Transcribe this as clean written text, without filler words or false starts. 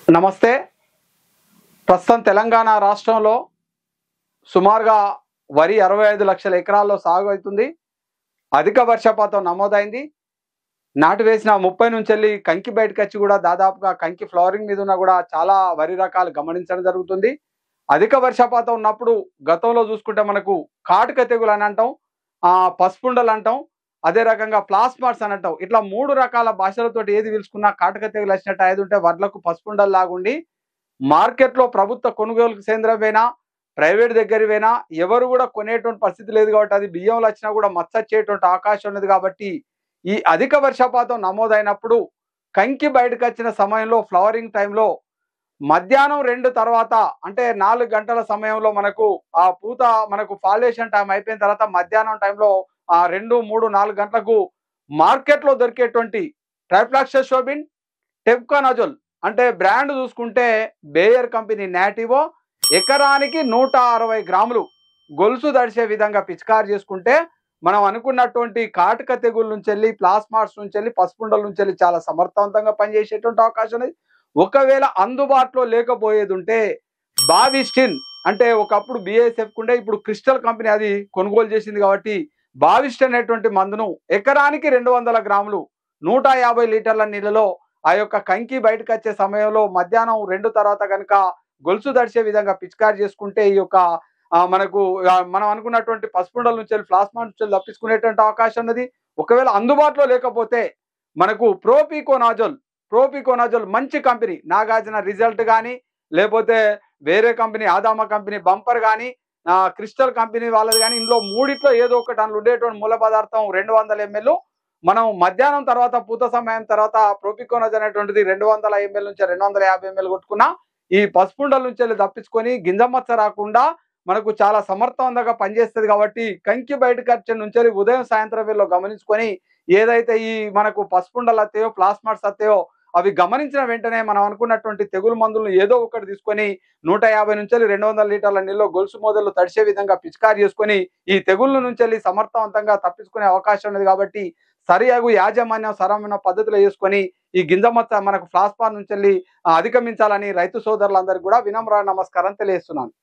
నమస్తే. ప్రస్తుతం తెలంగాణ రాష్ట్రంలో సుమారుగా వరి 65 లక్షల ఎకరాల్లో సాగు అవుతుంది. అధిక వర్షపాతం నమోదైంది. నాటు వేసిన 30 నుంచెల్లి కంకి బయటకొచ్చి కూడా దాదాపుగా కంకి ఫ్లవరింగ్ మీద ఉన్న కూడా చాలా వరి రకాలు గమనించడం జరుగుతుంది. అధిక వర్షపాతం ఉన్నప్పుడు గతంలో చూసుకుంటే మనకు కాటుక తెగులు అని అంటాం, పసుపుండలు అంటాం, అదే రకంగా ప్లాస్మార్స్ అని అంటాం. ఇట్లా 3 రకాల భాషలతోటి ఏది పిలుచుకున్నా కాటుక తెగులు వచ్చినట్టు ఏదుంటే వడ్లకు పసుపుండలు లాగుండి మార్కెట్లో ప్రభుత్వ కొనుగోలు కేంద్రమైనా ప్రైవేట్ దగ్గరవైనా ఎవరు కూడా కొనేటువంటి పరిస్థితి లేదు కాబట్టి అది బియ్యంలో వచ్చినా కూడా మచ్చచ్చేటువంటి అవకాశం ఉన్నది కాబట్టి ఈ అధిక వర్షపాతం నమోదైనప్పుడు కంకి బయటకు వచ్చిన సమయంలో ఫ్లవరింగ్ టైంలో మధ్యాహ్నం 2 తర్వాత అంటే 4 గంటల సమయంలో మనకు ఆ పూత మనకు ఫాలేషన్ టైం అయిపోయిన తర్వాత మధ్యాహ్నం టైంలో 2, 3, 4 గంటలకు మార్కెట్లో దొరికేటువంటి ట్రైఫ్లాక్సోబిన్, టెబ్కానజోల్ అంటే బ్రాండ్ చూసుకుంటే బేయర్ కంపెనీ నాటివో ఎకరానికి 160 గ్రాములు గొలుసు దడిచే విధంగా పిచికారి చేసుకుంటే మనం అనుకున్నటువంటి కాటుక తెగుల నుంచి వెళ్ళి ప్లాస్మార్స్ నుంచి వెళ్ళి పసుపుండల నుంచి వెళ్ళి చాలా సమర్థవంతంగా పనిచేసేటువంటి అవకాశం ఉంది. ఒకవేళ అందుబాటులో లేకపోయేది ఉంటే బావిస్టిన్ అంటే ఒకప్పుడు బిఎస్ఎఫ్ కుండే ఇప్పుడు క్రిస్టల్ కంపెనీ అది కొనుగోలు చేసింది కాబట్టి బావిస్టిన్ అనేటువంటి మందును ఎకరానికి 200 గ్రాములు 150 లీటర్ల నీళ్ళలో ఆ యొక్క కంకి బయటకు వచ్చే సమయంలో మధ్యాహ్నం 2 తర్వాత కనుక గొలుసు దడిచే విధంగా పిచికారి చేసుకుంటే ఈ యొక్క మనకు మనం అనుకున్నటువంటి పసుపుండల నుంచి ప్లాస్మా నుంచి తప్పించుకునేటువంటి అవకాశం ఉన్నది. ఒకవేళ అందుబాటులో లేకపోతే మనకు ప్రోపికోనాజోల్ మంచి కంపెనీ నాగార్జున రిజల్ట్ కానీ లేకపోతే వేరే కంపెనీ ఆదామా కంపెనీ బంపర్ కానీ క్రిస్టల్ కంపెనీ వాళ్ళది కానీ ఇందులో మూడిట్లో ఏదో ఒకటి అందులో ఉండేటువంటి మూల పదార్థం 200 ml మనం మధ్యాహ్నం తర్వాత పూత సమయం తర్వాత ప్రోపికోనజ్ అనేటువంటిది 200 ml నుంచి 250 ml కొట్టుకున్నా ఈ పసుపుండల నుంచి తప్పించుకొని గింజమచ్చ రాకుండా మనకు చాలా సమర్థవంతంగా పనిచేస్తుంది కాబట్టి కంకి బయటకు వచ్చే నుంచి ఉదయం సాయంత్రం వేళలో గమనించుకొని ఏదైతే ఈ మనకు పసుపుండలు వస్తాయో ప్లాస్మార్స్ వస్తాయో అవి గమనించిన వెంటనే మనం అనుకున్నటువంటి తెగులు మందులను ఏదో ఒకటి తీసుకొని 150 నుంచి 200 లీటర్ల నీళ్ళు గొలుసు మొదలు తడిసే విధంగా పిచికారి చేసుకొని ఈ తెగుళ్ళ నుంచి సమర్థవంతంగా తప్పించుకునే అవకాశం ఉన్నది కాబట్టి సరియగు యాజమాన్యం సరమైన పద్ధతిలో చేసుకొని ఈ గింజమచ్చ మనకు ప్లాస్మా నుంచి అధిగమించాలని రైతు సోదరులందరికీ కూడా వినమ్ర నమస్కారం తెలియజేస్తున్నాను.